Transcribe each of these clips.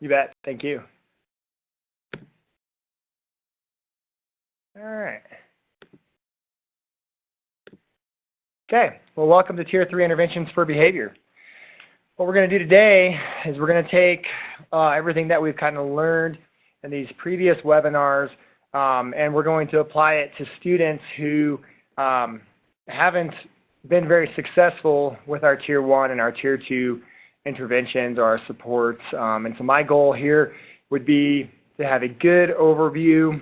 You bet. Thank you. All right. Okay. Well, welcome to Tier 3 Interventions for Behavior. What we're going to do today is we're going to take everything that we've kind of learned in these previous webinars, and we're going to apply it to students who haven't been very successful with our Tier 1 and our Tier 2 interventions or our supports. And so my goal here would be to have a good overview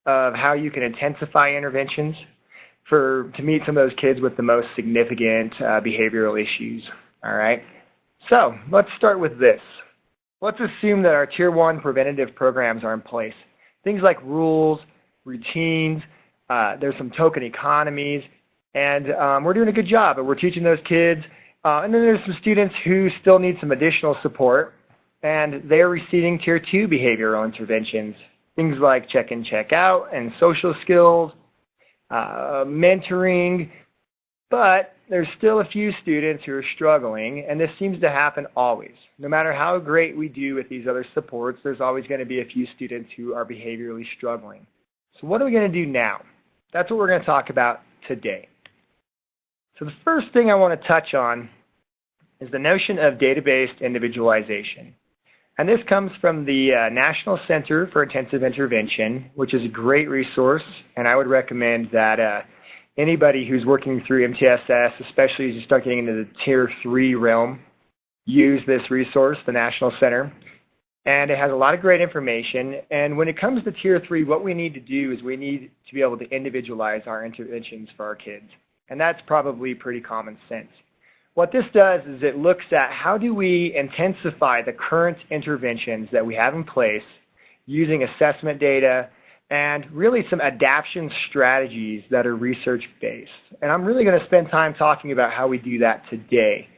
of how you can intensify interventions to meet some of those kids with the most significant behavioral issues. All right. So let's start with this. Let's assume that our Tier 1 preventative programs are in place. Things like rules, routines, there's some token economies, and we're doing a good job. We're teaching those kids. And then there's some students who still need some additional support, and they're receiving Tier 2 behavioral interventions. Things like check-in, check-out, and social skills, mentoring, but there's still a few students who are struggling, and this seems to happen always. No matter how great we do with these other supports, there's always going to be a few students who are behaviorally struggling. So what are we going to do now? That's what we're going to talk about today. So the first thing I want to touch on is the notion of data-based individualization. And this comes from the National Center for Intensive Intervention, which is a great resource, and I would recommend that anybody who's working through MTSS, especially as you start getting into the Tier 3 realm, use this resource, the National Center. And it has a lot of great information. And when it comes to Tier 3, what we need to do is we need to be able to individualize our interventions for our kids. And that's probably pretty common sense. What this does is it looks at how do we intensify the current interventions that we have in place using assessment data and really some adaptation strategies that are research-based. And I'm really going to spend time talking about how we do that today.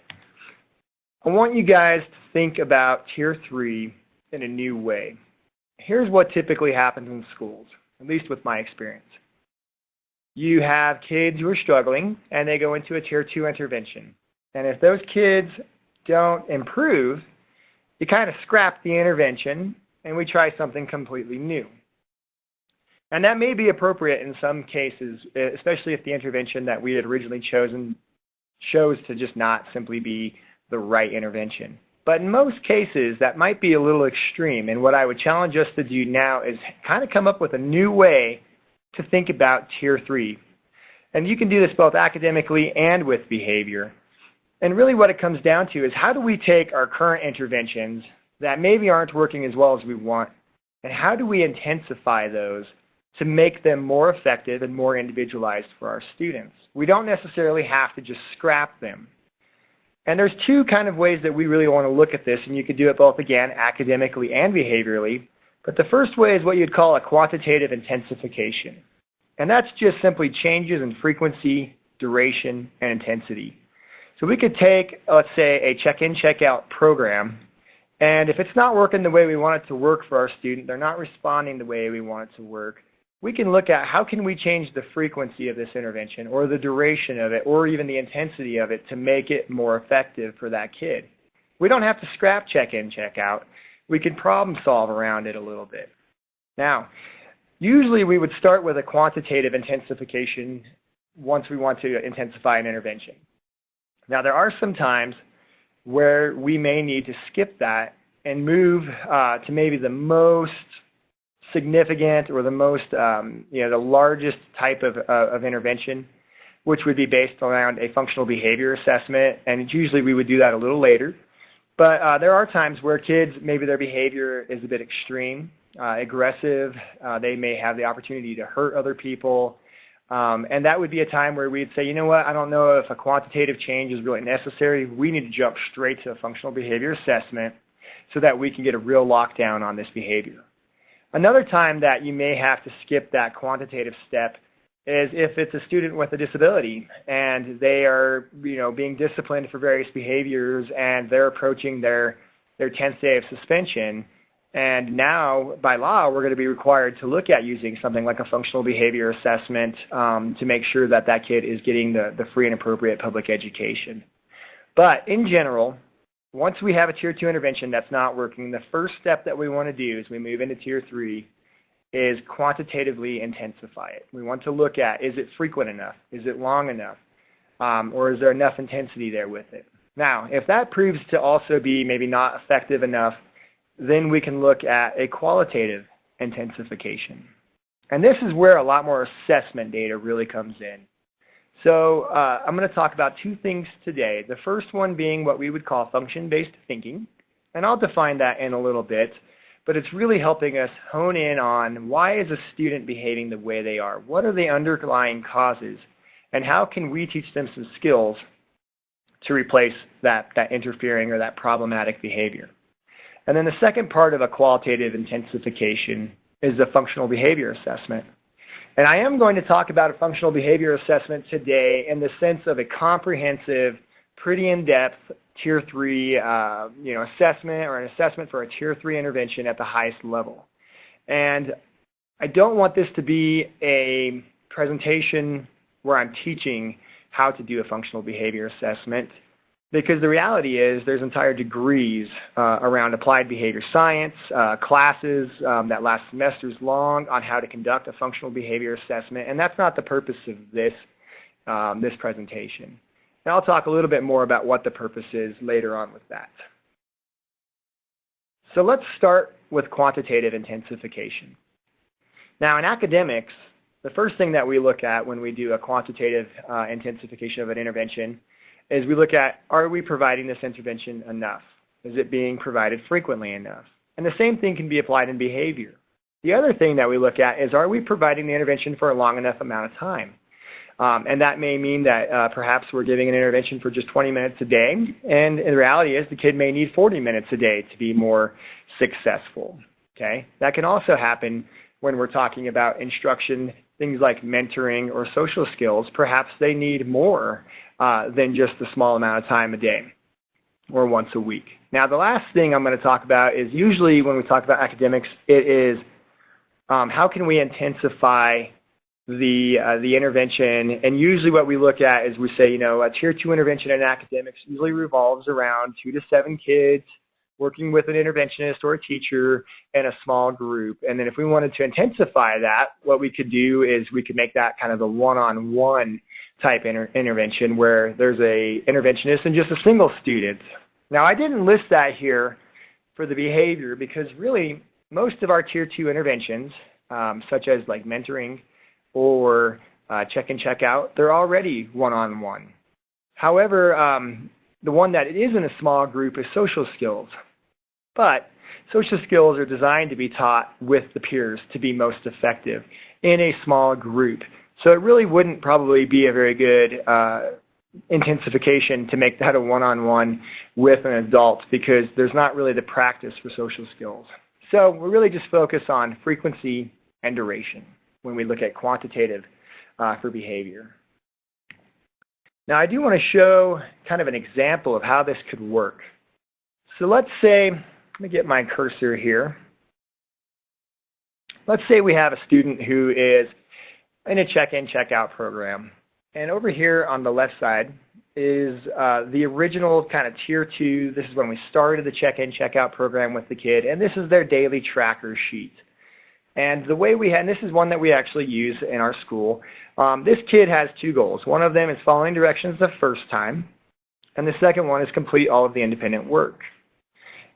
I want you guys to think about Tier 3 in a new way. Here's what typically happens in schools, at least with my experience. You have kids who are struggling, and they go into a Tier 2 intervention. And if those kids don't improve, you kind of scrap the intervention, and we try something completely new. And that may be appropriate in some cases, especially if the intervention that we had originally chosen shows to just not simply be the right intervention. But in most cases, that might be a little extreme. And what I would challenge us to do now is kind of come up with a new way to think about Tier 3. And you can do this both academically and with behavior. And really what it comes down to is how do we take our current interventions that maybe aren't working as well as we want, and how do we intensify those to make them more effective and more individualized for our students? We don't necessarily have to just scrap them. And there's two kind of ways that we really want to look at this, and you could do it both, again, academically and behaviorally. But the first way is what you'd call a quantitative intensification. And that's just simply changes in frequency, duration, and intensity. So we could take, let's say, a check-in, check-out program, and if it's not working the way we want it to work for our student, they're not responding the way we want it to work, we can look at how can we change the frequency of this intervention or the duration of it or even the intensity of it to make it more effective for that kid. We don't have to scrap check-in, check-out. We can problem solve around it a little bit. Now, usually we would start with a quantitative intensification once we want to intensify an intervention. Now, there are some times where we may need to skip that and move to maybe the most significant or the most, the largest type of intervention, which would be based around a functional behavior assessment. And usually we would do that a little later. But there are times where kids, maybe their behavior is a bit extreme, aggressive. They may have the opportunity to hurt other people. And that would be a time where we'd say, you know what, I don't know if a quantitative change is really necessary. We need to jump straight to a functional behavior assessment so that we can get a real lockdown on this behavior. Another time that you may have to skip that quantitative step is if it's a student with a disability and they are, being disciplined for various behaviors and they're approaching their 10th day of suspension. And now, by law, we're going to be required to look at using something like a functional behavior assessment to make sure that that kid is getting the free and appropriate public education. But in general, once we have a Tier 2 intervention that's not working, the first step that we want to do as we move into Tier 3 is quantitatively intensify it. We want to look at, is it frequent enough? Is it long enough? Or is there enough intensity there with it? Now, if that proves to also be maybe not effective enough, then we can look at a qualitative intensification. And this is where a lot more assessment data really comes in. So I'm going to talk about two things today. The first one being what we would call function-based thinking, and I'll define that in a little bit, but it's really helping us hone in on why is a student behaving the way they are? What are the underlying causes? And how can we teach them some skills to replace that interfering or that problematic behavior? And then the second part of a qualitative intensification is a functional behavior assessment. And I am going to talk about a functional behavior assessment today in the sense of a comprehensive, pretty in-depth Tier 3 assessment, or an assessment for a Tier 3 intervention at the highest level. And I don't want this to be a presentation where I'm teaching how to do a functional behavior assessment, because the reality is there's entire degrees around applied behavior science, classes that last semesters long on how to conduct a functional behavior assessment, and that's not the purpose of this presentation. And I'll talk a little bit more about what the purpose is later on with that. So let's start with quantitative intensification. Now in academics, the first thing that we look at when we do a quantitative intensification of an intervention is we look at, are we providing this intervention enough? Is it being provided frequently enough? And the same thing can be applied in behavior. The other thing that we look at is, are we providing the intervention for a long enough amount of time? And that may mean that perhaps we're giving an intervention for just 20 minutes a day, and the reality is the kid may need 40 minutes a day to be more successful. Okay? That can also happen when we're talking about instruction, things like mentoring or social skills. Perhaps they need more than just a small amount of time a day or once a week. Now, the last thing I'm going to talk about is, usually when we talk about academics, it is how can we intensify the intervention. And usually what we look at is we say, a Tier 2 intervention in academics usually revolves around 2 to 7 kids working with an interventionist or a teacher in a small group. And then if we wanted to intensify that, what we could do is we could make that kind of a one-on-one type intervention where there's a interventionist and just a single student. Now, I didn't list that here for the behavior because really most of our Tier 2 interventions, such as like mentoring or check and check out, they're already one-on-one. However, the one that it is in a small group is social skills. But social skills are designed to be taught with the peers to be most effective in a small group. So it really wouldn't probably be a very good intensification to make that a one-on-one with an adult, because there's not really the practice for social skills. So we really just focus on frequency and duration when we look at quantitative for behavior. Now I do want to show kind of an example of how this could work. So let's say, let me get my cursor here. Let's say we have a student who is in a check-in, check-out program. And over here on the left side is the original kind of Tier 2. This is when we started the check-in, check-out program with the kid. And this is their daily tracker sheet. And the way we had, and this is one that we actually use in our school, this kid has 2 goals. One of them is following directions the first time, and the second one is complete all of the independent work.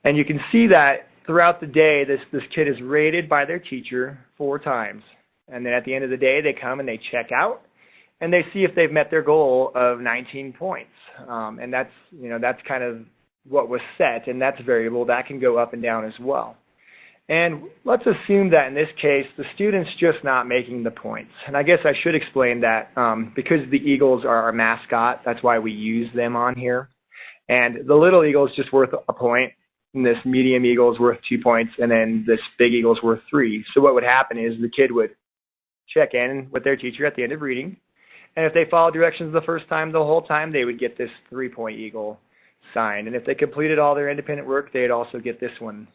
And you can see that throughout the day, this kid is rated by their teacher 4 times. And then at the end of the day, they come and they check out, and they see if they've met their goal of 19 points. And that's kind of what was set, and that's variable. That can go up and down as well. And let's assume that in this case, the student's just not making the points. And I guess I should explain that because the Eagles are our mascot, that's why we use them on here. And the little eagle is just worth a point, and this medium eagle is worth 2 points, and then this big eagle is worth 3. So what would happen is the kid would check in with their teacher at the end of reading, and if they follow directions the first time, the whole time, they would get this 3-point eagle sign. And if they completed all their independent work, they'd also get this one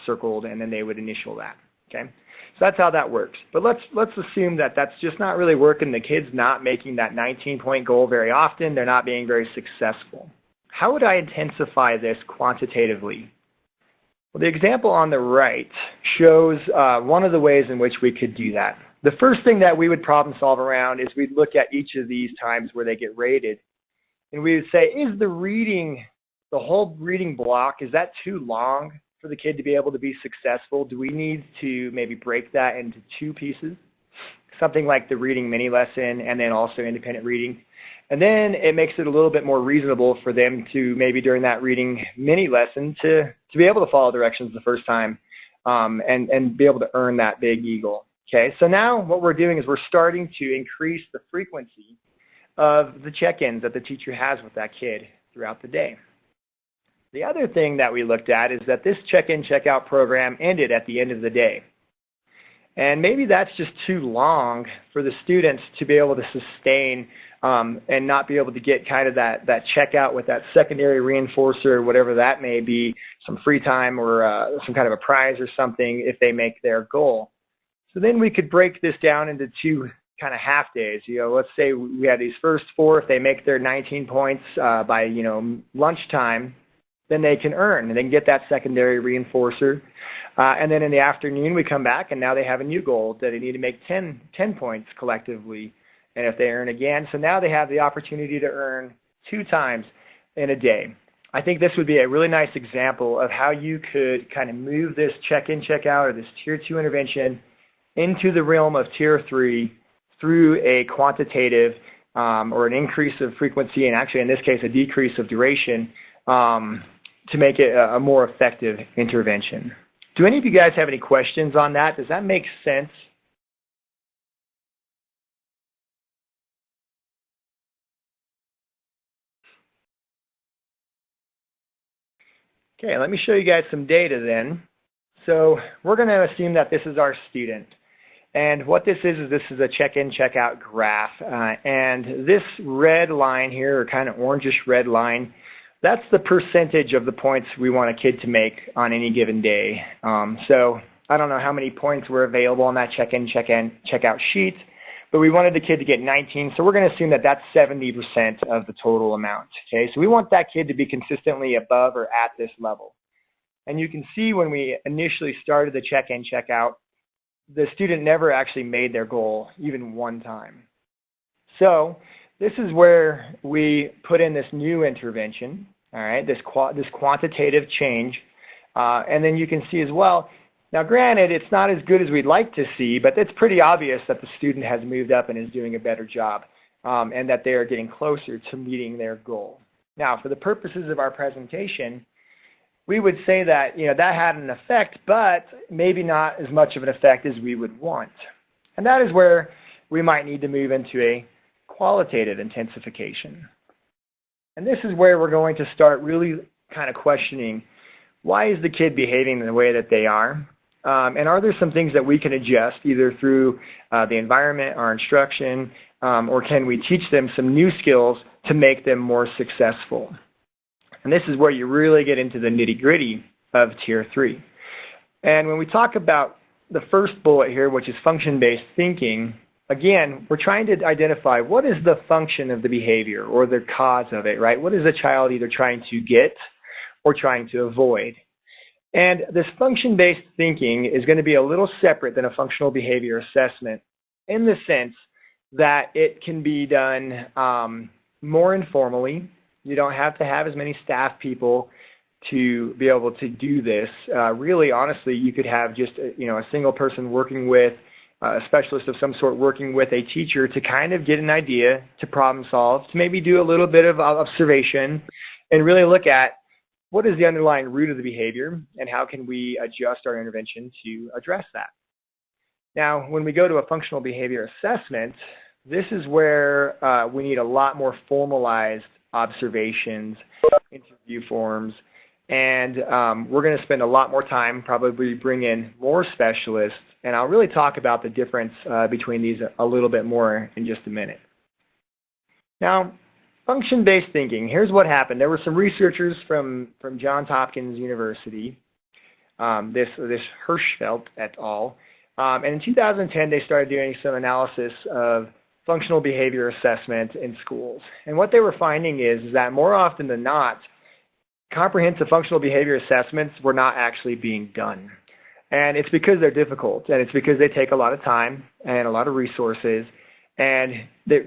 circled, and then they would initial that. Okay, so that's how that works. But let's assume that that's just not really working. The kid's not making that 19-point goal very often. They're not being very successful. how would I intensify this quantitatively? Well, the example on the right shows one of the ways in which we could do that. The first thing that we would problem solve around is we'd look at each of these times where they get rated, and we would say, is the whole reading block, is that too long for the kid to be able to be successful? Do we need to maybe break that into two pieces? Something like the reading mini lesson and then also independent reading. And then it makes it a little bit more reasonable for them to maybe during that reading mini lesson to be able to follow directions the first time and be able to earn that big eagle. Okay, so now what we're doing is we're starting to increase the frequency of the check-ins that the teacher has with that kid throughout the day. The other thing that we looked at is that this check-in, check-out program ended at the end of the day. And maybe that's just too long for the students to be able to sustain and not be able to get kind of that checkout with that secondary reinforcer, whatever that may be, some free time or some kind of a prize or something if they make their goal. So then we could break this down into two kind of half days. Let's say we had these first four. If they make their 19 points by lunchtime, then they can earn and they can get that secondary reinforcer. And then in the afternoon, we come back, and now they have a new goal that they need to make 10 points collectively. And if they earn again, so now they have the opportunity to earn 2 times in a day. I think this would be a really nice example of how you could kind of move this check-in, check-out, or this Tier 2 intervention into the realm of Tier 3 through a quantitative or an increase of frequency, and actually in this case a decrease of duration to make it a more effective intervention. Do any of you guys have any questions on that? Does that make sense? Okay, let me show you guys some data then. So we're going to assume that this is our student. And what this is a check-in, check-out graph. And this red line here, or kind of orangish red line, that's the percentage of the points we want a kid to make on any given day. So I don't know how many points were available on that check-in, check-out sheet, but we wanted the kid to get 19, so we're going to assume that that's 70% of the total amount. Okay, so we want that kid to be consistently above or at this level. And you can see when we initially started the check-in, check-out, the student never actually made their goal even one time. So this is where we put in this new intervention, all right, this quantitative change. And then you can see as well, now granted, it's not as good as we'd like to see, but it's pretty obvious that the student has moved up and is doing a better job and that they are getting closer to meeting their goal. Now, for the purposes of our presentation, we would say that, that had an effect, but maybe not as much of an effect as we would want. And that is where we might need to move into a qualitative intensification. And this is where we're going to start really kind of questioning, why is the kid behaving the way that they are? And are there some things that we can adjust either through the environment, our instruction, or can we teach them some new skills to make them more successful? And this is where you really get into the nitty-gritty of Tier 3. And when we talk about the first bullet here, which is function-based thinking, again, we're trying to identify what is the function of the behavior or the cause of it, right? What is the child either trying to get or trying to avoid? And this function-based thinking is going to be a little separate than a functional behavior assessment in the sense that it can be done more informally. You don't have to have as many staff people to be able to do this. Really, honestly, you could have just a single person working with a specialist of some sort working with a teacher to kind of get an idea, to problem solve, to maybe do a little bit of observation and really look at what is the underlying root of the behavior and how can we adjust our intervention to address that. Now, when we go to a functional behavior assessment, this is where we need a lot more formalized observations, interview forms, and we're going to spend a lot more time, probably bring in more specialists, and I'll really talk about the difference between these a little bit more in just a minute. Now, function-based thinking, here's what happened. There were some researchers from Johns Hopkins University, this Hirschfeld et al., and in 2010 they started doing some analysis of functional behavior assessment in schools. And what they were finding is that more often than not, comprehensive functional behavior assessments were not actually being done. And it's because they're difficult, and it's because they take a lot of time and a lot of resources, and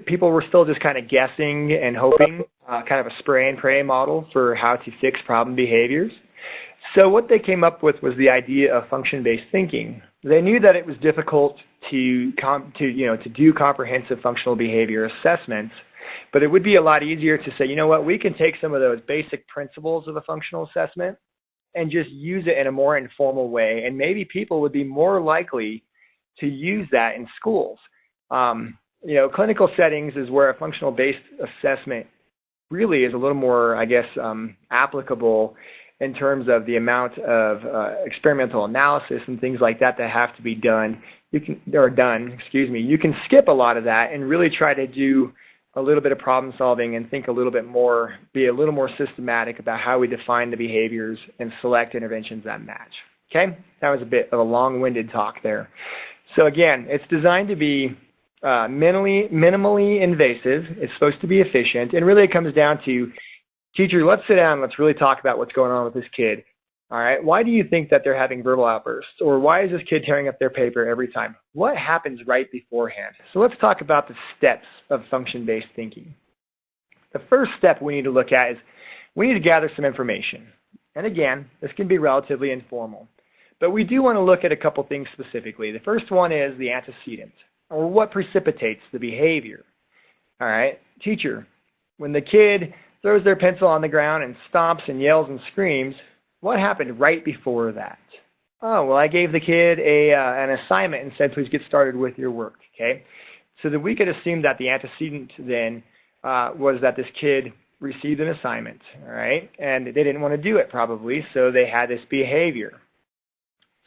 people were still just kind of guessing and hoping, kind of a spray and pray model for how to fix problem behaviors. So what they came up with was the idea of function-based thinking. They knew that it was difficult to do comprehensive functional behavior assessments, but it would be a lot easier to say, you know what, we can take some of those basic principles of a functional assessment and just use it in a more informal way, and maybe people would be more likely to use that in schools. Clinical settings is where a functional-based assessment really is a little more, I guess, applicable in terms of the amount of experimental analysis and things like that that have to be done. You can skip a lot of that and really try to do a little bit of problem solving and think a little bit more, be a little more systematic about how we define the behaviors and select interventions that match. Okay? That was a bit of a long-winded talk there. So again, it's designed to be minimally invasive. It's supposed to be efficient, and really it comes down to, teacher, let's sit down and let's really talk about what's going on with this kid. All right, why do you think that they're having verbal outbursts? Or why is this kid tearing up their paper every time? What happens right beforehand? So let's talk about the steps of function-based thinking. The first step we need to look at is we need to gather some information. And again, this can be relatively informal. But we do want to look at a couple things specifically. The first one is the antecedent, or what precipitates the behavior. All right, teacher, when the kid throws their pencil on the ground and stomps and yells and screams, what happened right before that? Oh, well, I gave the kid an assignment and said, please get started with your work, okay? So that we could assume that the antecedent then was that this kid received an assignment, all right? And they didn't want to do it probably, so they had this behavior.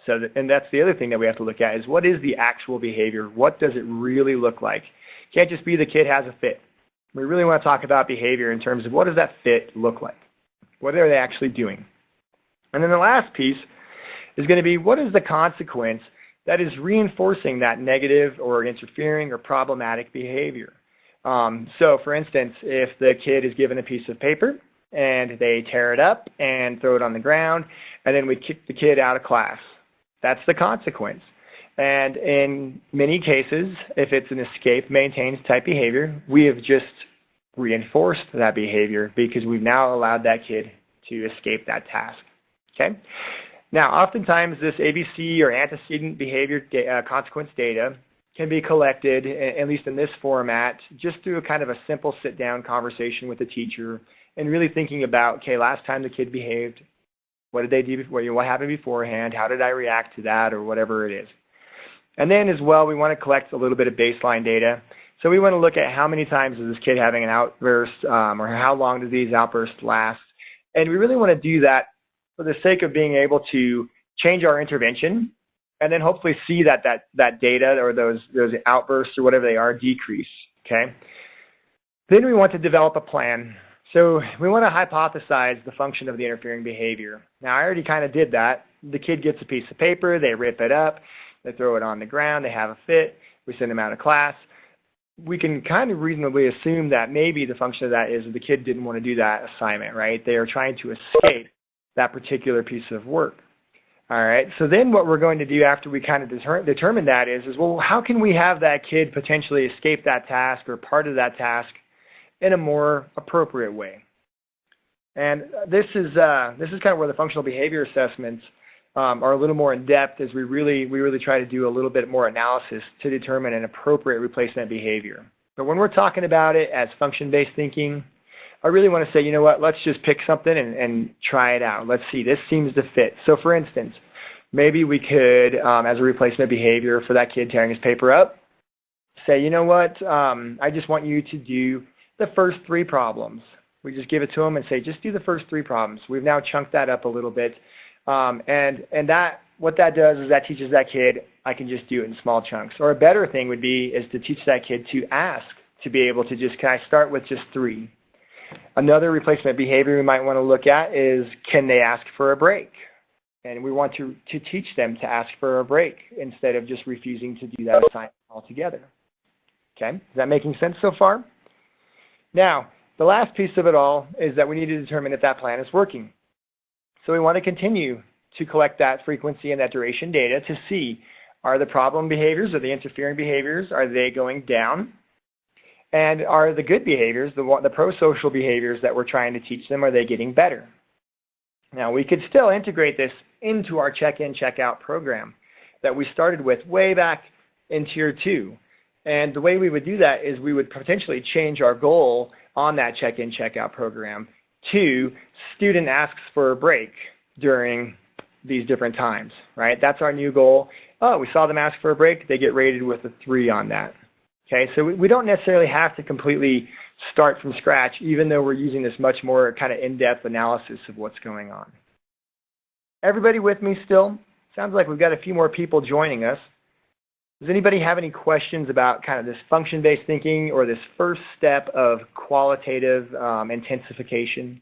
And that's the other thing that we have to look at is what is the actual behavior? What does it really look like? It can't just be the kid has a fit. We really want to talk about behavior in terms of what does that fit look like? What are they actually doing? And then the last piece is going to be what is the consequence that is reinforcing that negative or interfering or problematic behavior. So for instance, if the kid is given a piece of paper and they tear it up and throw it on the ground and then we kick the kid out of class, that's the consequence. And in many cases, if it's an escape maintains type behavior, we have just reinforced that behavior because we've now allowed that kid to escape that task. Okay. Now, oftentimes this ABC or antecedent behavior consequence data can be collected, at least in this format, just through a kind of a simple sit-down conversation with the teacher and really thinking about, okay, last time the kid behaved, what did they do before? What happened beforehand? How did I react to that, or whatever it is? And then as well, we want to collect a little bit of baseline data. So we want to look at how many times is this kid having an outburst, or how long do these outbursts last? And we really want to do that for the sake of being able to change our intervention and then hopefully see that data or those outbursts or whatever they are decrease, okay? Then we want to develop a plan. So we want to hypothesize the function of the interfering behavior. Now, I already kind of did that. The kid gets a piece of paper, they rip it up, they throw it on the ground, they have a fit, we send them out of class. We can kind of reasonably assume that maybe the function of that is the kid didn't want to do that assignment, right? They are trying to escape that particular piece of work. All right, so then what we're going to do after we kind of determine that is, well, how can we have that kid potentially escape that task or part of that task in a more appropriate way? And this is kind of where the functional behavior assessments are a little more in depth, as we really try to do a little bit more analysis to determine an appropriate replacement behavior. But when we're talking about it as function-based thinking, I really want to say, you know what, let's just pick something and try it out. Let's see, this seems to fit. So for instance, maybe we could, as a replacement behavior for that kid tearing his paper up, say, you know what, I just want you to do the first 3 problems. We just give it to them and say, just do the first 3 problems. We've now chunked that up a little bit. And that what that does is that teaches that kid, I can just do it in small chunks. Or a better thing would be is to teach that kid to ask, to be able to just, can I start with just 3? Another replacement behavior we might want to look at is, can they ask for a break? And we want to teach them to ask for a break instead of just refusing to do that assignment altogether. Okay, is that making sense so far? Now, the last piece of it all is that we need to determine if that plan is working. So we want to continue to collect that frequency and that duration data to see, are the problem behaviors or the interfering behaviors, are they going down? And are the good behaviors, the pro-social behaviors that we're trying to teach them, are they getting better? Now, we could still integrate this into our check-in, check-out program that we started with way back in Tier 2. And the way we would do that is we would potentially change our goal on that check-in, check-out program to student asks for a break during these different times, right? That's our new goal. Oh, we saw them ask for a break. They get rated with a 3 on that. Okay, so we don't necessarily have to completely start from scratch, even though we're using this much more kind of in-depth analysis of what's going on. Everybody with me still? Sounds like we've got a few more people joining us. Does anybody have any questions about kind of this function-based thinking or this first step of qualitative intensification?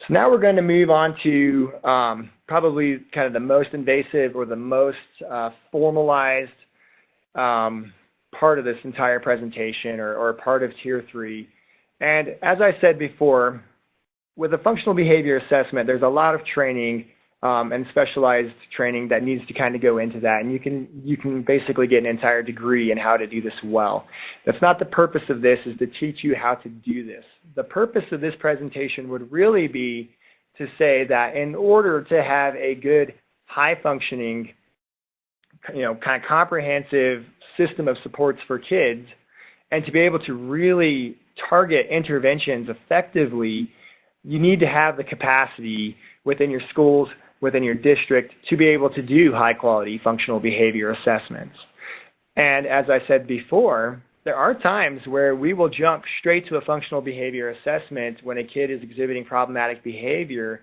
So now we're going to move on to probably kind of the most invasive or the most formalized part of this entire presentation or part of Tier 3. And as I said before, with a functional behavior assessment, there's a lot of training and specialized training that needs to kind of go into that. And you can basically get an entire degree in how to do this well. That's not the purpose of this, is to teach you how to do this. The purpose of this presentation would really be to say that in order to have a good, high-functioning, kind of comprehensive system of supports for kids, and to be able to really target interventions effectively, you need to have the capacity within your schools, within your district, to be able to do high-quality functional behavior assessments. And as I said before, there are times where we will jump straight to a functional behavior assessment when a kid is exhibiting problematic behavior,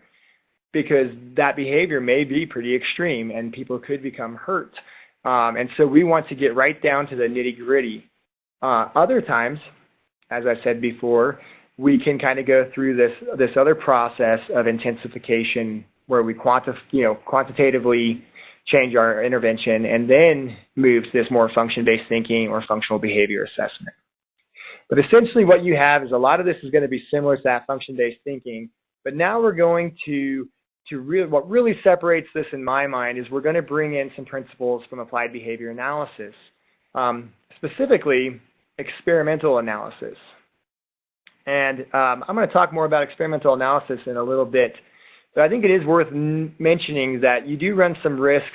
because that behavior may be pretty extreme and people could become hurt. And so we want to get right down to the nitty-gritty. Other times, as I said before, we can kind of go through this other process of intensification where we quantitatively change our intervention and then move to this more function-based thinking or functional behavior assessment. But essentially what you have is a lot of this is going to be similar to that function-based thinking, but now we're going to what really separates this in my mind is we're going to bring in some principles from applied behavior analysis, specifically experimental analysis. And I'm going to talk more about experimental analysis in a little bit, but I think it is worth mentioning that you do run some risks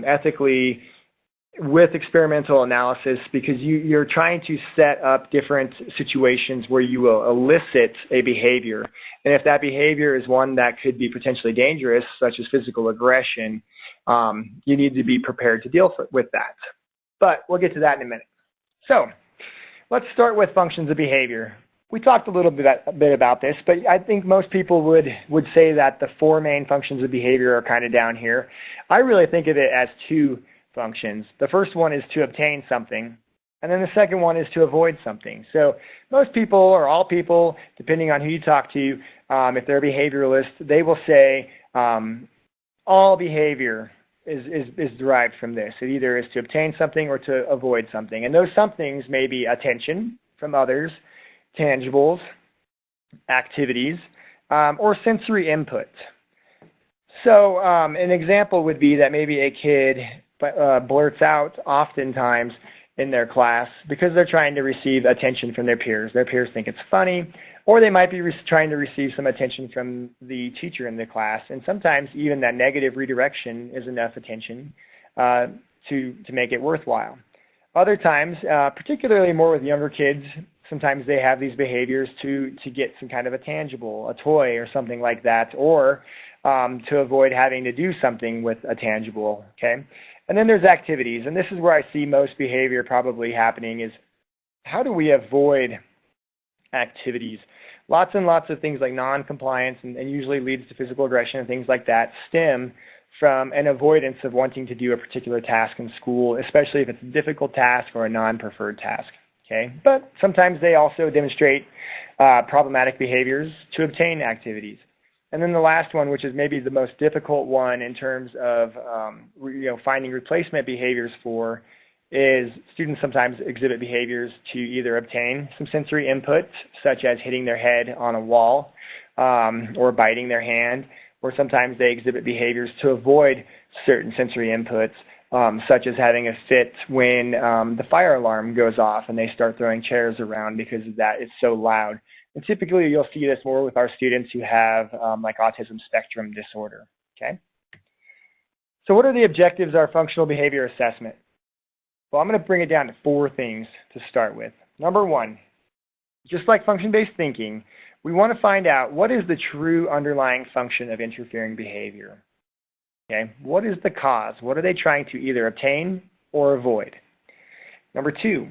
ethically with experimental analysis, because you're trying to set up different situations where you will elicit a behavior. And if that behavior is one that could be potentially dangerous, such as physical aggression, you need to be prepared to deal with that. But we'll get to that in a minute. So let's start with functions of behavior. We talked a little bit about this, but I think most people would say that the 4 main functions of behavior are kind of down here. I really think of it as 2 functions. The first one is to obtain something, and then the second one is to avoid something. So most people, or all people, depending on who you talk to, if they're a behavioralist, they will say all behavior is derived from this. It either is to obtain something or to avoid something. And those somethings may be attention from others, tangibles, activities, or sensory input. So an example would be that maybe a kid blurts out oftentimes in their class because they're trying to receive attention from their peers. Their peers think it's funny, or they might be trying to receive some attention from the teacher in the class. And sometimes even that negative redirection is enough attention to make it worthwhile. Other times, particularly more with younger kids, sometimes they have these behaviors to get some kind of a tangible, a toy or something like that, or to avoid having to do something with a tangible, okay? And then there's activities, and this is where I see most behavior probably happening is how do we avoid activities? Lots and lots of things like non-compliance and usually leads to physical aggression and things like that stem from an avoidance of wanting to do a particular task in school, especially if it's a difficult task or a non-preferred task. Okay? But sometimes they also demonstrate problematic behaviors to obtain activities. And then the last one, which is maybe the most difficult one in terms of finding replacement behaviors for, is students sometimes exhibit behaviors to either obtain some sensory input, such as hitting their head on a wall or biting their hand, or sometimes they exhibit behaviors to avoid certain sensory inputs, such as having a fit when the fire alarm goes off and they start throwing chairs around because that is so loud. And typically you'll see this more with our students who have like autism spectrum disorder, okay? So what are the objectives of our functional behavior assessment? Well, I'm going to bring it down to 4 things to start with. Number 1, just like function-based thinking, we want to find out what is the true underlying function of interfering behavior. Okay, what is the cause? What are they trying to either obtain or avoid? Number 2,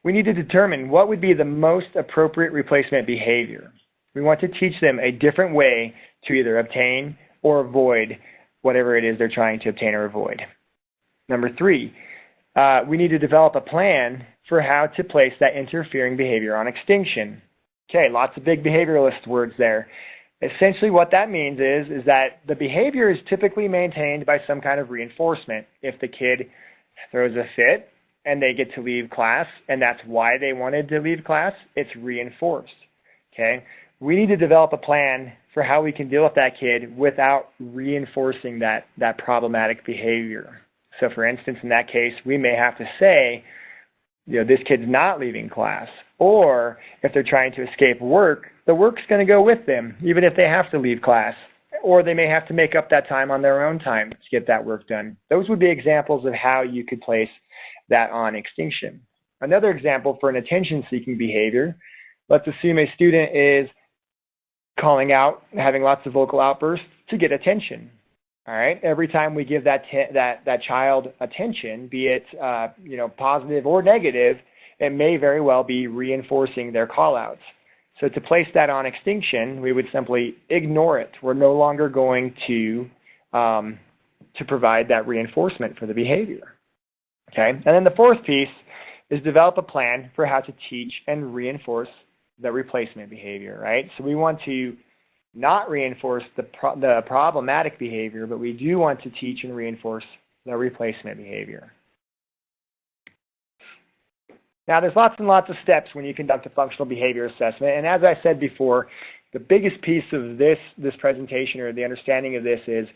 we need to determine what would be the most appropriate replacement behavior. We want to teach them a different way to either obtain or avoid whatever it is they're trying to obtain or avoid. Number 3, we need to develop a plan for how to place that interfering behavior on extinction. Okay, lots of big behavioralist words there. Essentially what that means is that the behavior is typically maintained by some kind of reinforcement. If the kid throws a fit and they get to leave class and that's why they wanted to leave class, it's reinforced. Okay, we need to develop a plan for how we can deal with that kid without reinforcing that problematic behavior. So for instance, in that case, we may have to say, this kid's not leaving class. Or if they're trying to escape work, the work's going to go with them, even if they have to leave class. Or they may have to make up that time on their own time to get that work done. Those would be examples of how you could place that on extinction. Another example for an attention-seeking behavior, let's assume a student is calling out, having lots of vocal outbursts to get attention. All right. Every time we give that child attention, be it positive or negative, it may very well be reinforcing their call-outs. So to place that on extinction, we would simply ignore it. We're no longer going to provide that reinforcement for the behavior. Okay. And then the 4th piece is develop a plan for how to teach and reinforce the replacement behavior. Right. So we want to not reinforce the problematic behavior, but we do want to teach and reinforce the replacement behavior. Now, there's lots and lots of steps when you conduct a functional behavior assessment, and as I said before, the biggest piece of this presentation, or the understanding of this, is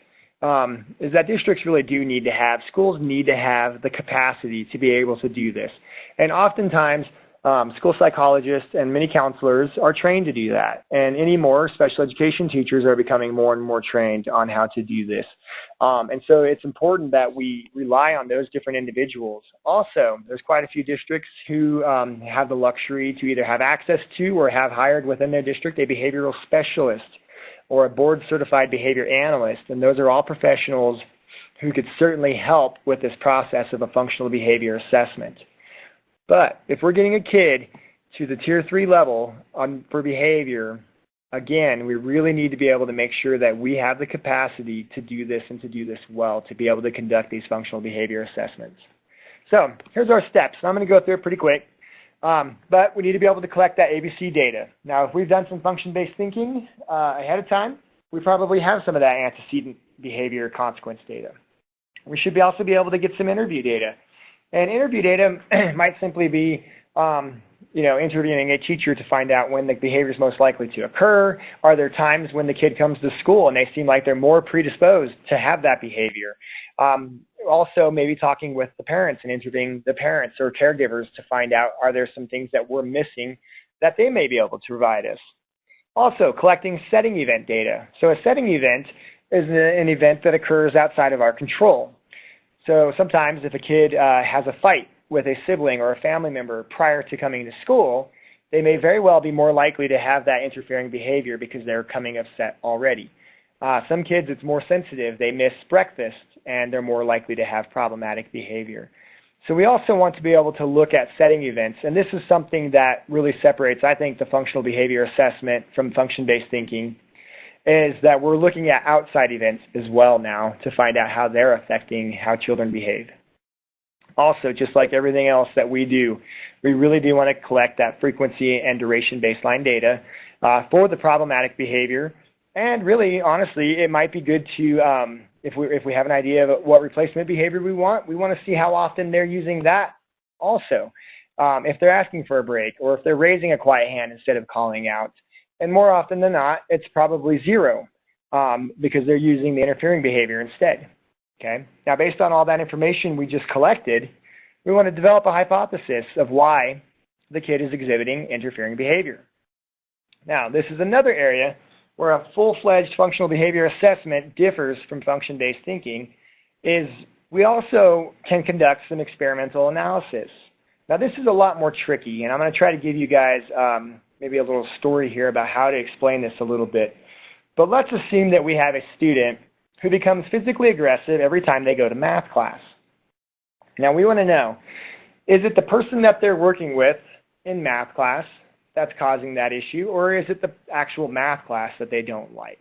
that districts really do need to have, schools need to have the capacity to be able to do this. And oftentimes, school psychologists and many counselors are trained to do that. And anymore, special education teachers are becoming more and more trained on how to do this. And so it's important that we rely on those different individuals. Also, there's quite a few districts who have the luxury to either have access to or have hired within their district a behavioral specialist or a board-certified behavior analyst. And those are all professionals who could certainly help with this process of a functional behavior assessment. But if we're getting a kid to the Tier 3 level for behavior, again, we really need to be able to make sure that we have the capacity to do this and to do this well, to be able to conduct these functional behavior assessments. So here's our steps. I'm going to go through it pretty quick, but we need to be able to collect that ABC data. Now, if we've done some function-based thinking ahead of time, we probably have some of that antecedent behavior consequence data. We should also be able to get some interview data. And interview data might simply be, interviewing a teacher to find out when the behavior is most likely to occur. Are there times when the kid comes to school and they seem like they're more predisposed to have that behavior? Also, maybe talking with the parents and interviewing the parents or caregivers to find out, are there some things that we're missing that they may be able to provide us? Also, collecting setting event data. So a setting event is an event that occurs outside of our control. So sometimes if a kid has a fight with a sibling or a family member prior to coming to school, they may very well be more likely to have that interfering behavior because they're coming upset already. Some kids, it's more sensitive. They miss breakfast and they're more likely to have problematic behavior. So we also want to be able to look at setting events, and this is something that really separates, I think, the functional behavior assessment from function-based thinking, is that we're looking at outside events as well now to find out how they're affecting how children behave. Also, just like everything else that we do, we really do want to collect that frequency and duration baseline data for the problematic behavior, And really, honestly, it might be good to, if we have an idea of what replacement behavior we want to see how often they're using that also. If they're asking for a break, or if they're raising a quiet hand instead of calling out. And more often than not, it's probably 0, because they're using the interfering behavior instead. Okay. Now, based on all that information we just collected, we want to develop a hypothesis of why the kid is exhibiting interfering behavior. Now, this is another area where a full-fledged functional behavior assessment differs from function-based thinking, is we also can conduct some experimental analysis. Now, this is a lot more tricky, and I'm going to try to give you guys maybe a little story here about how to explain this a little bit. But let's assume that we have a student who becomes physically aggressive every time they go to math class. Now, we want to know, is it the person that they're working with in math class that's causing that issue, or is it the actual math class that they don't like?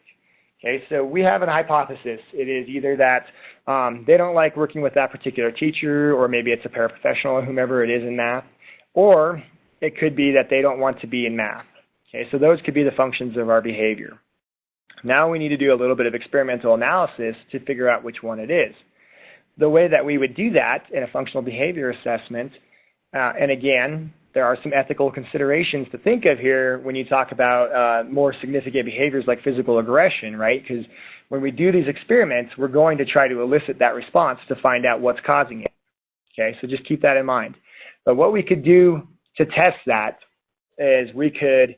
Okay, so we have a hypothesis. It is either that they don't like working with that particular teacher, or maybe it's a paraprofessional or whomever it is in math, or it could be that they don't want to be in math. Okay, so those could be the functions of our behavior. Now we need to do a little bit of experimental analysis to figure out which one it is. The way that we would do that in a functional behavior assessment, and again, there are some ethical considerations to think of here when you talk about more significant behaviors like physical aggression, right? Because when we do these experiments, we're going to try to elicit that response to find out what's causing it. Okay, so just keep that in mind. But what we could do to test that is we could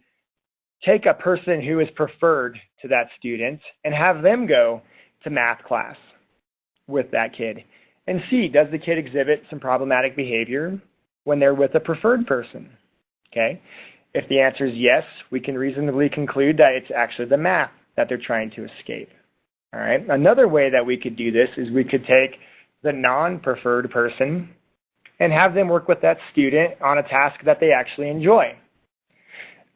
take a person who is preferred to that student and have them go to math class with that kid and see, does the kid exhibit some problematic behavior when they're with a preferred person? Okay. If the answer is yes, we can reasonably conclude that it's actually the math that they're trying to escape. All right. Another way that we could do this is we could take the non-preferred person and have them work with that student on a task that they actually enjoy.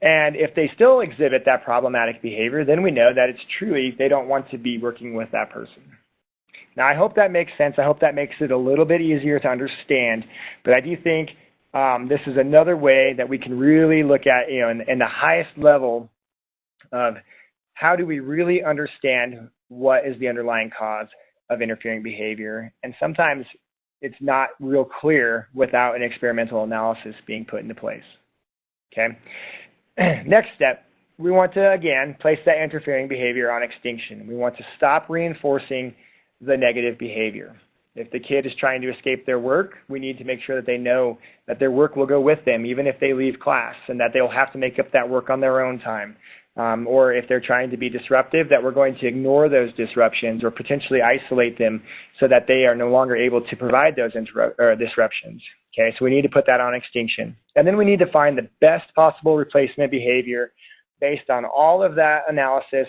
And if they still exhibit that problematic behavior, then we know that it's truly they don't want to be working with that person. Now, I hope that makes sense. I hope that makes it a little bit easier to understand. But I do think this is another way that we can really look at, in the highest level of how do we really understand what is the underlying cause of interfering behavior. And sometimes it's not real clear without an experimental analysis being put into place. Okay. Next step, we want to, again, place that interfering behavior on extinction. We want to stop reinforcing the negative behavior. If the kid is trying to escape their work, we need to make sure that they know that their work will go with them even if they leave class, and that they'll have to make up that work on their own time. Or if they're trying to be disruptive, that we're going to ignore those disruptions or potentially isolate them so that they are no longer able to provide those disruptions. Okay, so we need to put that on extinction. And then we need to find the best possible replacement behavior based on all of that analysis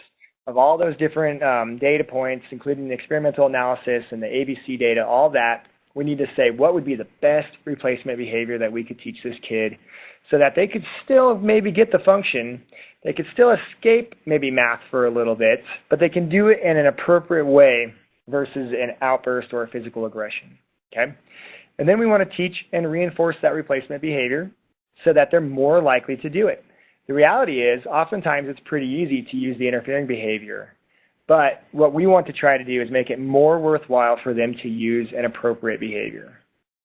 of all those different data points, including the experimental analysis and the ABC data, all that. We need to say what would be the best replacement behavior that we could teach this kid so that they could still maybe get the function. They could still escape maybe math for a little bit, but they can do it in an appropriate way versus an outburst or a physical aggression. Okay? And then we want to teach and reinforce that replacement behavior so that they're more likely to do it. The reality is, oftentimes it's pretty easy to use the interfering behavior, but what we want to try to do is make it more worthwhile for them to use an appropriate behavior.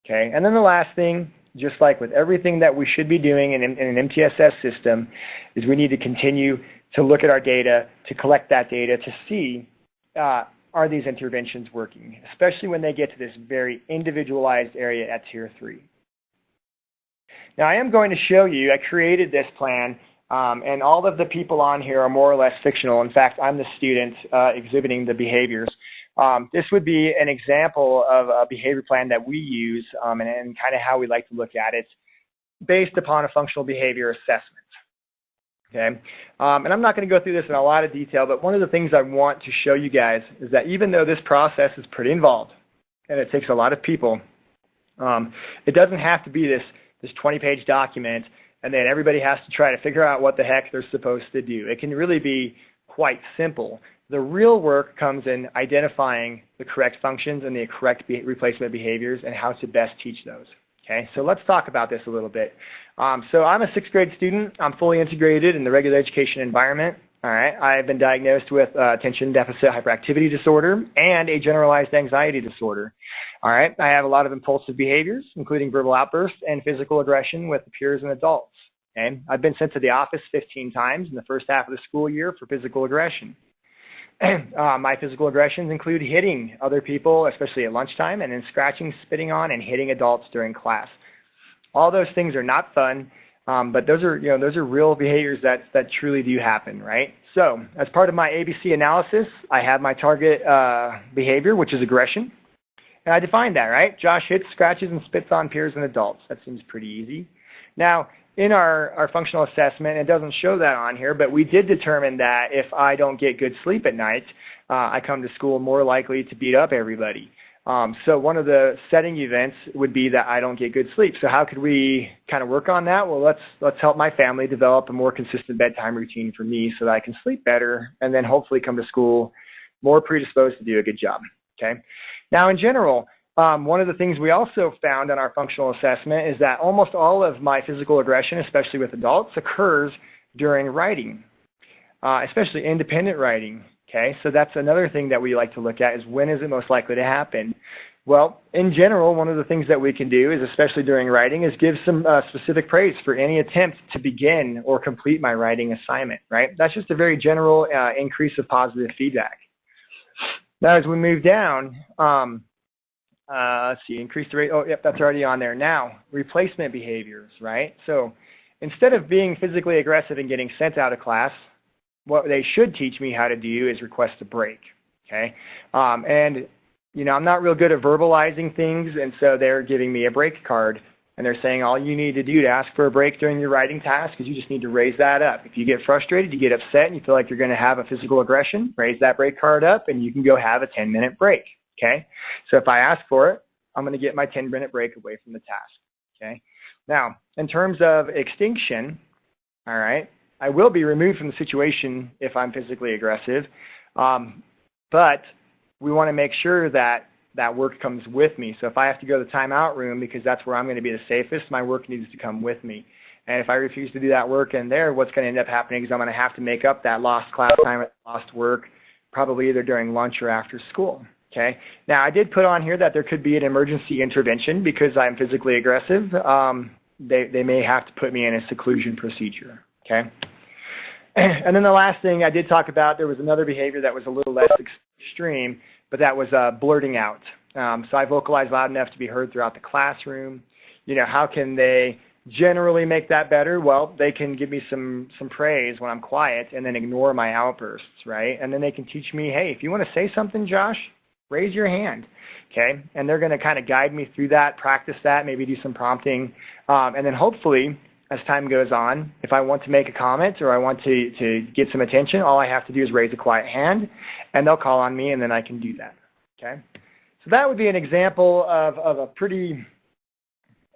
Okay? And then the last thing, just like with everything that we should be doing in an MTSS system, is we need to continue to look at our data, to collect that data, to see are these interventions working, especially when they get to this very individualized area at Tier 3. Now, I am going to show you, I created this plan, and all of the people on here are more or less fictional. In fact, I'm the student exhibiting the behaviors. This would be an example of a behavior plan that we use and kind of how we like to look at it based upon a functional behavior assessment. Okay, and I'm not going to go through this in a lot of detail, but one of the things I want to show you guys is that even though this process is pretty involved and it takes a lot of people, it doesn't have to be this 20-page document and then everybody has to try to figure out what the heck they're supposed to do. It can really be quite simple. The real work comes in identifying the correct functions and the correct replacement behaviors and how to best teach those. Okay, so let's talk about this a little bit. So I'm a 6th grade student. I'm fully integrated in the regular education environment. All right, I've been diagnosed with attention deficit hyperactivity disorder and a generalized anxiety disorder. All right, I have a lot of impulsive behaviors, including verbal outbursts and physical aggression with peers and adults. Okay, I've been sent to the office 15 times in the first half of the school year for physical aggression. My physical aggressions include hitting other people, especially at lunchtime, and then scratching, spitting on, and hitting adults during class. All those things are not fun. But those are real behaviors that truly do happen, right? So as part of my ABC analysis, I have my target behavior, which is aggression. And I defined that, right? Josh hits, scratches, and spits on peers and adults. That seems pretty easy. Now, in our functional assessment, it doesn't show that on here, but we did determine that if I don't get good sleep at night, I come to school more likely to beat up everybody. So one of the setting events would be that I don't get good sleep. So how could we kind of work on that? Well, let's help my family develop a more consistent bedtime routine for me so that I can sleep better and then hopefully come to school more predisposed to do a good job. Okay. Now, in general, one of the things we also found on our functional assessment is that almost all of my physical aggression, especially with adults, occurs during writing, especially independent writing. Okay, so that's another thing that we like to look at is when is it most likely to happen? Well, in general, one of the things that we can do is, especially during writing, is give some specific praise for any attempt to begin or complete my writing assignment, right? That's just a very general increase of positive feedback. Now, as we move down, let's see, increase the rate. Oh, yep, that's already on there. Now, replacement behaviors, right? So instead of being physically aggressive and getting sent out of class, what they should teach me how to do is request a break, okay? And, you know, I'm not real good at verbalizing things, and so they're giving me a break card, and they're saying all you need to do to ask for a break during your writing task is you just need to raise that up. If you get frustrated, you get upset, and you feel like you're going to have a physical aggression, raise that break card up, and you can go have a 10-minute break, okay? So if I ask for it, I'm going to get my 10-minute break away from the task, okay? Now, in terms of extinction, all right, I will be removed from the situation if I'm physically aggressive, but we want to make sure that that work comes with me. So if I have to go to the timeout room because that's where I'm going to be the safest, my work needs to come with me. And if I refuse to do that work in there, what's going to end up happening is I'm going to have to make up that lost class time or lost work, probably either during lunch or after school. Okay. Now, I did put on here that there could be an emergency intervention because I'm physically aggressive. They may have to put me in a seclusion procedure. Okay. And then the last thing I did talk about, there was another behavior that was a little less extreme, but that was blurting out. So I vocalized loud enough to be heard throughout the classroom. You know, how can they generally make that better? Well, they can give me some praise when I'm quiet and then ignore my outbursts, right? And then they can teach me, hey, if you want to say something, Josh, raise your hand, okay? And they're going to kind of guide me through that, practice that, maybe do some prompting, and then hopefully, as time goes on, if I want to make a comment or I want to get some attention, all I have to do is raise a quiet hand, and they'll call on me, and then I can do that, okay? So that would be an example of a pretty,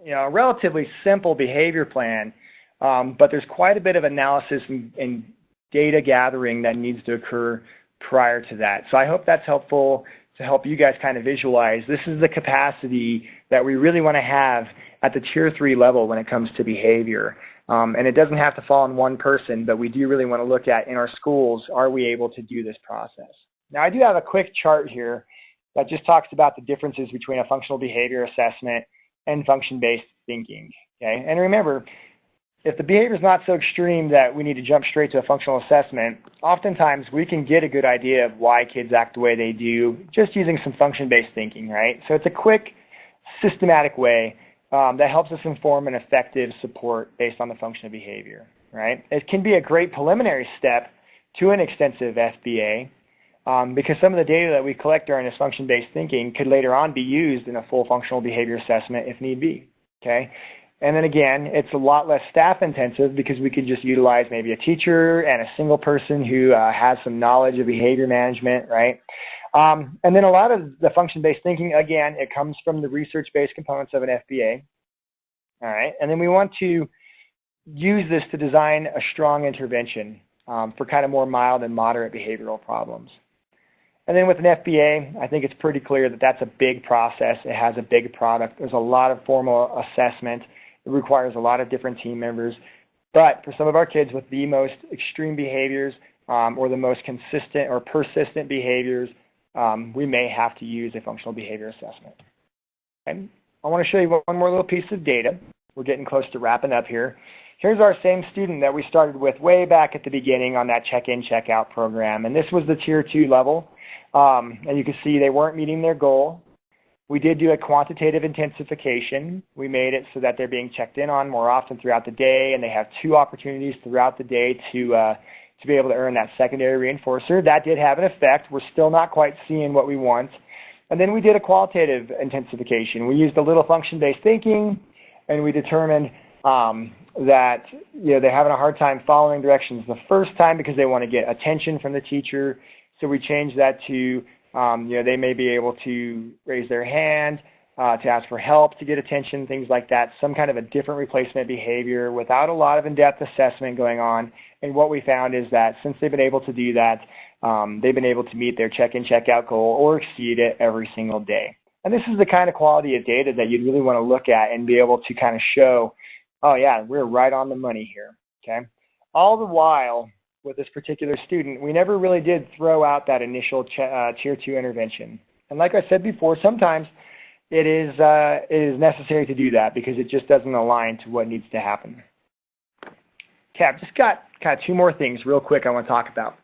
you know, relatively simple behavior plan, but there's quite a bit of analysis and data gathering that needs to occur prior to that. So I hope that's helpful to help you guys kind of visualize this is the capacity that we really want to have at the tier 3 level when it comes to behavior. And it doesn't have to fall on one person, but we do really want to look at in our schools, are we able to do this process? Now, I do have a quick chart here that just talks about the differences between a functional behavior assessment and function-based thinking. Okay, and remember, if the behavior is not so extreme that we need to jump straight to a functional assessment, oftentimes we can get a good idea of why kids act the way they do just using some function-based thinking, right? So it's a quick, systematic way that helps us inform an effective support based on the function of behavior, right? It can be a great preliminary step to an extensive FBA because some of the data that we collect during this function-based thinking could later on be used in a full functional behavior assessment if need be, okay? And then again, it's a lot less staff intensive because we could just utilize maybe a teacher and a single person who has some knowledge of behavior management, right? And then a lot of the function-based thinking, again, it comes from the research-based components of an FBA, all right? And then we want to use this to design a strong intervention for kind of more mild and moderate behavioral problems. And then with an FBA, I think it's pretty clear that that's a big process. It has a big product. There's a lot of formal assessment. It requires a lot of different team members. But for some of our kids with the most extreme behaviors, or the most consistent or persistent behaviors, we may have to use a functional behavior assessment. Okay? I want to show you one more little piece of data. We're getting close to wrapping up here. Here's our same student that we started with way back at the beginning on that check-in, check-out program. And this was the Tier 2 level. And you can see they weren't meeting their goal. We did do a quantitative intensification. We made it so that they're being checked in on more often throughout the day, and they have 2 opportunities throughout the day to be able to earn that secondary reinforcer. That did have an effect. We're still not quite seeing what we want. And then we did a qualitative intensification. We used a little function-based thinking, and we determined that they're having a hard time following directions the first time because they want to get attention from the teacher. So we changed that to they may be able to raise their hand, to ask for help, to get attention, things like that, some kind of a different replacement behavior without a lot of in-depth assessment going on. And what we found is that since they've been able to do that, they've been able to meet their check-in, check-out goal or exceed it every single day. And this is the kind of quality of data that you'd really want to look at and be able to kind of show, oh yeah, we're right on the money here, okay? All the while, with this particular student, we never really did throw out that initial Tier 2 intervention. And like I said before, sometimes it is necessary to do that because it just doesn't align to what needs to happen. Okay, I've just got kind of 2 more things real quick I want to talk about.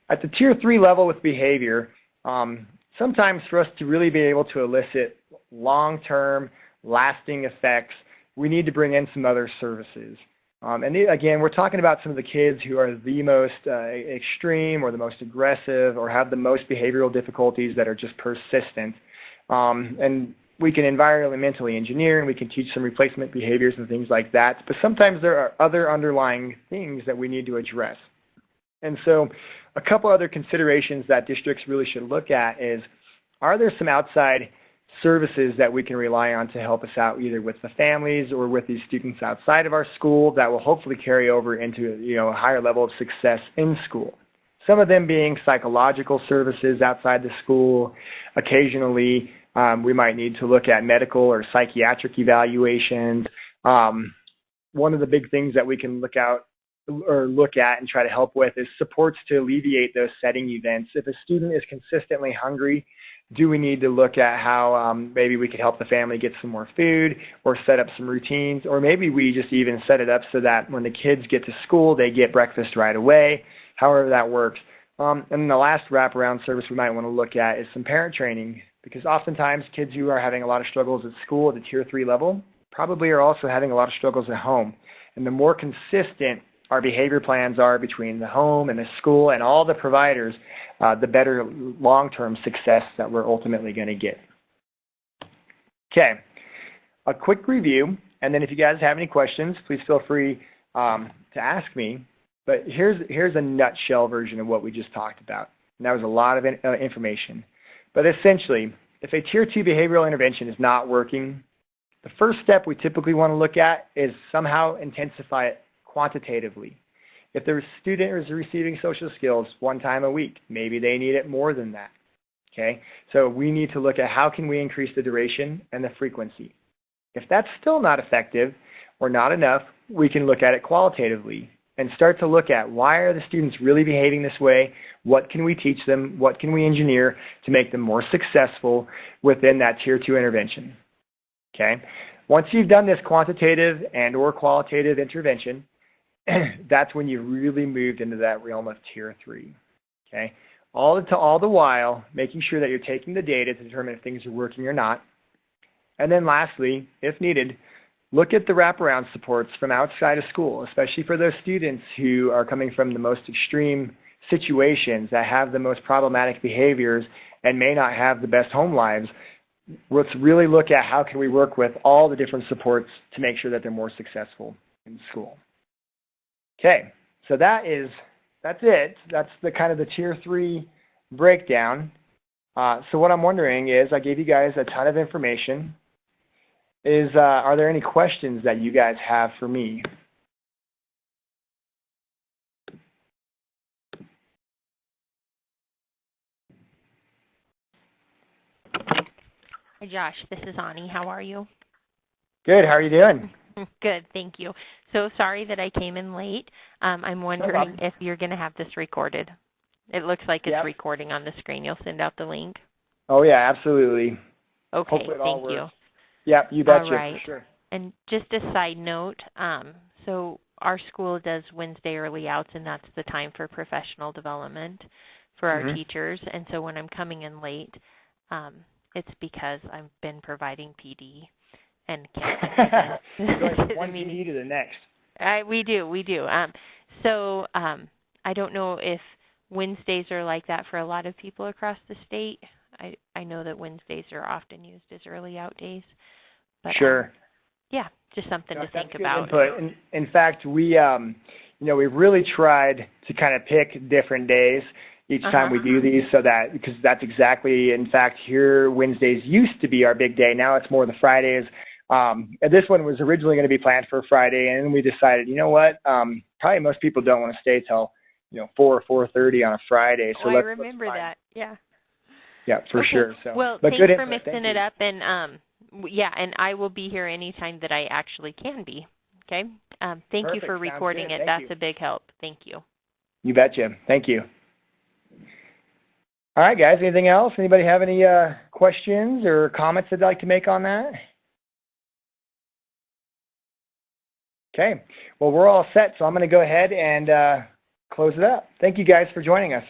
At the Tier 3 level with behavior, sometimes for us to really be able to elicit long-term, lasting effects, we need to bring in some other services. And again, we're talking about some of the kids who are the most extreme or the most aggressive or have the most behavioral difficulties that are just persistent. And we can environmentally engineer and we can teach some replacement behaviors and things like that. But sometimes there are other underlying things that we need to address. And so a couple other considerations that districts really should look at is, are there some outside services that we can rely on to help us out either with the families or with these students outside of our school that will hopefully carry over into a higher level of success in school? Some of them being psychological services outside the school. Occasionally we might need to look at medical or psychiatric evaluations. One of the big things that we can look at and try to help with is supports to alleviate those setting events. If a student is consistently hungry, do we need to look at how maybe we could help the family get some more food or set up some routines, or maybe we just even set it up so that when the kids get to school, they get breakfast right away, however that works. And then the last wraparound service we might want to look at is some parent training, because oftentimes kids who are having a lot of struggles at school at the Tier 3 level probably are also having a lot of struggles at home. And the more consistent our behavior plans are between the home and the school and all the providers, the better long-term success that we're ultimately going to get. Okay, a quick review, and then if you guys have any questions, please feel free to ask me. But here's a nutshell version of what we just talked about. And that was a lot of information. But essentially, if a Tier 2 behavioral intervention is not working, the first step we typically want to look at is somehow intensify it quantitatively. If the student is receiving social skills 1 time a week, maybe they need it more than that. Okay, so we need to look at how can we increase the duration and the frequency. If that's still not effective or not enough, we can look at it qualitatively and start to look at why are the students really behaving this way, what can we teach them, what can we engineer to make them more successful within that Tier 2 intervention. Okay, once you've done this quantitative and or qualitative intervention, that's when you really moved into that realm of Tier 3. Okay, all the while making sure that you're taking the data to determine if things are working or not. And then lastly, if needed, look at the wraparound supports from outside of school, especially for those students who are coming from the most extreme situations that have the most problematic behaviors and may not have the best home lives. Let's really look at how can we work with all the different supports to make sure that they're more successful in school. Okay, so that's it. That's the kind of the Tier 3 breakdown. So what I'm wondering is, I gave you guys a ton of information. Are there any questions that you guys have for me? Hi, Josh. This is Ani. How are you? Good. How are you doing? Good, thank you. So sorry that I came in late. I'm wondering if you're going to have this recorded. It looks like it's recording on the screen. You'll send out the link. Oh, yeah, absolutely. Okay, hopefully it all thank works. you. Yep, you betcha, All right. for sure. And just a side note, so our school does Wednesday early outs, and that's the time for professional development for our teachers. And so when I'm coming in late, it's because I've been providing PD and can't going from one PD to the next. We do. So I don't know if Wednesdays are like that for a lot of people across the state. I know that Wednesdays are often used as early out days. But, sure. Yeah, just something to think good about. Input. In fact, we we've really tried to kind of pick different days each time we do these, so that because that's exactly, in fact, here Wednesdays used to be our big day. Now it's more the Fridays. And this one was originally going to be planned for Friday, and we decided, you know what? Probably most people don't want to stay till 4 or 4:30 on a Friday. So I remember that. Yeah. Yeah, for sure. So, well, but thanks for mixing it up, and and I will be here anytime that I actually can be. Okay. Thank you for recording it. That's a big help. Thank you. You betcha. Thank you. All right, guys. Anything else? Anybody have any questions or comments they'd like to make on that? Okay. Well, we're all set, so I'm going to go ahead and close it up. Thank you guys for joining us.